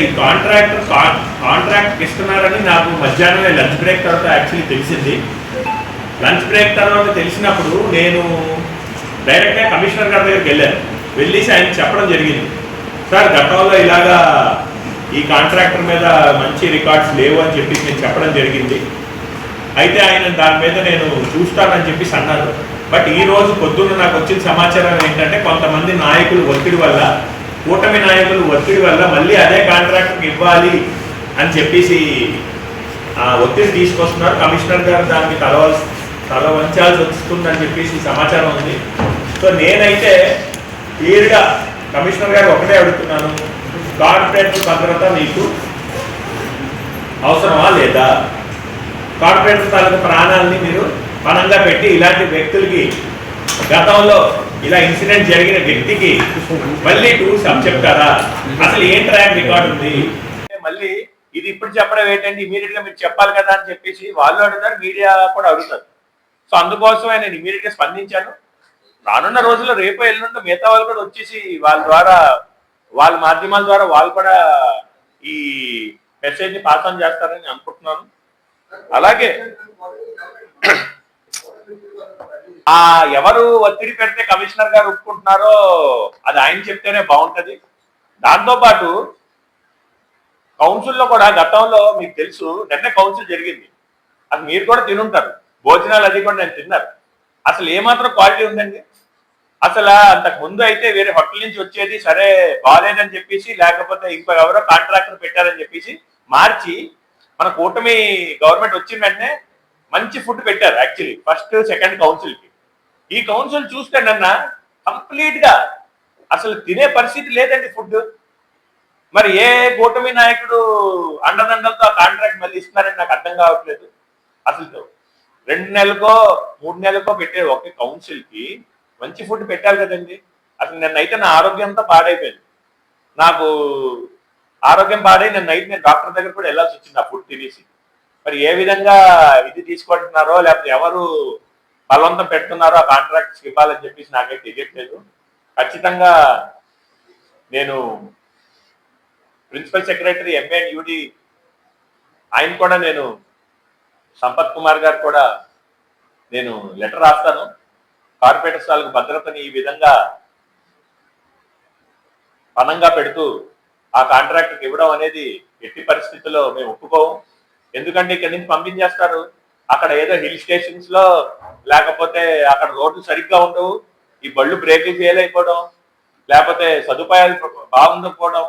ఈ కాంట్రాక్ట్ ఇస్తున్నారని నాకు మధ్యాహ్నమే లంచ్ బ్రేక్ తర్వాత యాక్చువల్లీ తెలిసింది. లంచ్ బ్రేక్ తర్వాత తెలిసినప్పుడు నేను డైరెక్ట్గా కమిషనర్ గారి దగ్గరికి వెళ్ళాను. వెళ్ళేసి ఆయన చెప్పడం జరిగింది, సార్ గతంలో ఇలాగా ఈ కాంట్రాక్టర్ మీద మంచి రికార్డ్స్ లేవు అని చెప్పి నేను చెప్పడం జరిగింది. అయితే ఆయన దాని మీద నేను చూస్తానని చెప్పేసి అన్నారు. బట్ ఈ రోజు పొద్దున్న నాకు వచ్చిన సమాచారం ఏంటంటే కొంతమంది నాయకులు ఒత్తిడి వల్ల, కూటమి నాయకులు ఒత్తిడి వల్ల మళ్ళీ అదే కాంట్రాక్టర్కి ఇవ్వాలి అని చెప్పేసి ఒత్తిడి తీసుకొస్తున్నారు. కమిషనర్ గారు దానికి తల వంచాల్సి వస్తుందని చెప్పేసి సమాచారం ఉంది. సో నేనైతే క్లియర్గా కమిషనర్ గారు ఒకటే అడుగుతున్నాను, కార్పొరేటర్ భద్రత మీకు అవసరమా లేదా? కార్పొరేటర్ తాలూకు ప్రాణాలని మీరు పణంగా పెట్టి ఇలాంటి వ్యక్తులకి, గతంలో ఇలా ఇన్సిడెంట్ జరిగిన వ్యక్తికి మళ్ళీ టూర్స్ చెప్తారా? అసలు ఏం ట్రాక్ రికార్డు ఉంది? మళ్ళీ ఇది ఇప్పుడు చెప్పడం ఏంటంటే ఇమీడియట్ గా మీరు చెప్పాలి కదా అని చెప్పేసి వాళ్ళు అడుగుతారు, మీడియా కూడా అడుగుతారు. సో అందుకోసమే నేను ఇమీడియట్ గా స్పందించాను. రానున్న రోజుల్లో రేపు ఎల్లుండి మిగతా వాళ్ళు కూడా వచ్చేసి వాళ్ళ ద్వారా, వాళ్ళ మాధ్యమాల ద్వారా వాళ్ళు కూడా ఈ మెసేజ్ ని పాస్ ఆన్ చేస్తారని అనుకుంటున్నాను. అలాగే ఎవరు ఒత్తిడి పెడితే కమిషనర్ గారు ఒప్పుకుంటున్నారో అది ఆయన చెప్తేనే బాగుంటది. దాంతోపాటు కౌన్సిల్లో కూడా గతంలో మీకు తెలుసు, నిన్నే కౌన్సిల్ జరిగింది, అది మీరు కూడా తినుంటారు, భోజనాలు అది కూడా నేను తిన్నారు. అసలు ఏమాత్రం క్వాలిటీ ఉందండి? అసలు అంతకు ముందు అయితే వేరే హోటల్ నుంచి వచ్చేది, సరే బాగాలేదని చెప్పేసి, లేకపోతే ఇంకో ఎవరో కాంట్రాక్టర్ పెట్టారని చెప్పేసి మార్చి మన కూటమి గవర్నమెంట్ వచ్చిన వెంటనే మంచి ఫుడ్ పెట్టారు. యాక్చువల్లీ ఫస్ట్ సెకండ్ కౌన్సిల్ కి. ఈ కౌన్సిల్ చూస్తే నన్న కంప్లీట్ గా అసలు తినే పరిస్థితి లేదండి ఫుడ్. మరి ఏ కూటమి నాయకుడు అండదండలతో ఆ కాంట్రాక్ట్ మళ్ళీ ఇస్తున్నారని నాకు అర్థం కావట్లేదు. అసలు 2 నెలలకో 3 నెలలకో పెట్టే ఒకే కౌన్సిల్ కి మంచి ఫుడ్ పెట్టాలి కదండి. అసలు నిన్నైతే నా ఆరోగ్యం అంతా పాడైపోయింది. నాకు ఆరోగ్యం పాడై నేను డాక్టర్ దగ్గర కూడా వెళ్ళాల్సి వచ్చింది ఆ ఫుడ్ తినేసి. మరి ఏ విధంగా ఇది తీసుకుంటున్నారో, లేకపోతే ఎవరు బలవంతం పెడుతున్నారో ఆ కాంట్రాక్ట్స్ ఇవ్వాలని చెప్పేసి నాకైతే తెలియట్లేదు. ఖచ్చితంగా నేను ప్రిన్సిపల్ సెక్రటరీ ఎంఏ ఆయన కూడా, నేను సంపత్ కుమార్ గారు కూడా నేను లెటర్ రాస్తాను. కార్పొరేటర్స్ వాళ్ళకి భద్రతని ఈ విధంగా పణంగా పెడుతూ ఆ కాంట్రాక్టర్కి ఇవ్వడం అనేది ఎట్టి పరిస్థితుల్లో మేము ఒప్పుకోము. ఎందుకంటే ఇక్కడి నుంచి పంపించేస్తారు, అక్కడ ఏదో హిల్ స్టేషన్స్ లో, లేకపోతే అక్కడ రోడ్లు సరిగ్గా ఉండవు, ఈ బళ్ళు బ్రేకులు ఫెయిల్ అయిపోవడం, లేకపోతే సదుపాయాలు బాగుండకపోవడం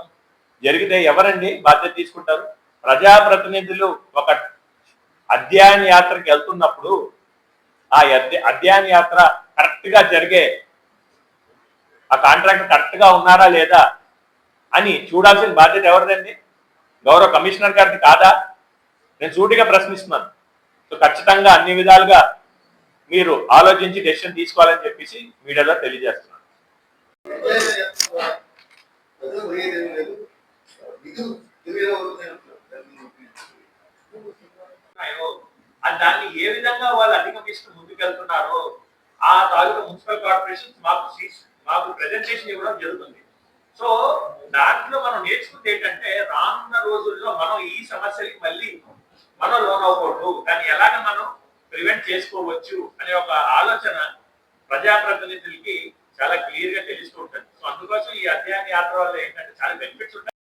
జరిగితే ఎవరండి బాధ్యత తీసుకుంటారు? ప్రజాప్రతినిధులు ఒక అధ్యయన యాత్రకి వెళ్తున్నప్పుడు ఆ అధ్యయన యాత్ర కరెక్ట్ గా జరిగే, ఆ కాంట్రాక్టర్ కరెక్ట్ గా ఉన్నారా లేదా అని చూడాల్సిన బాధ్యత ఎవరిదండి? గౌరవ కమిషనర్ గారిది కాదా? నేను సూటిగా ప్రశ్నిస్తున్నాను. సో ఖచ్చితంగా అన్ని విధాలుగా మీరు ఆలోచించి డెసిషన్ తీసుకోవాలని చెప్పేసి మీడియాలో తెలియజేస్తున్నాను. దాన్ని ఏ విధంగా వాళ్ళు అధిగమిస్తూ ముందుకెళ్తున్నారో ఆ తాలూకా మున్సిపల్ కార్పొరేషన్ మాకు ప్రెజెంటేషన్ ఇవ్వడం జరుగుతుంది. సో దాంట్లో మనం నేర్చుకుంటే ఏంటంటే రానున్న రోజుల్లో మనం ఈ సమస్యలకి మళ్ళీ మనం లోన్ అవ్వకూడదు, దాన్ని ఎలాగ మనం ప్రివెంట్ చేసుకోవచ్చు అనే ఒక ఆలోచన ప్రజాప్రతినిధులకి చాలా క్లియర్ గా తెలుస్తూ ఉంటుంది. సో అందుకోసం ఈ అధ్యయన యాత్ర వల్ల ఏంటంటే చాలా బెనిఫిట్స్ ఉంటాయి.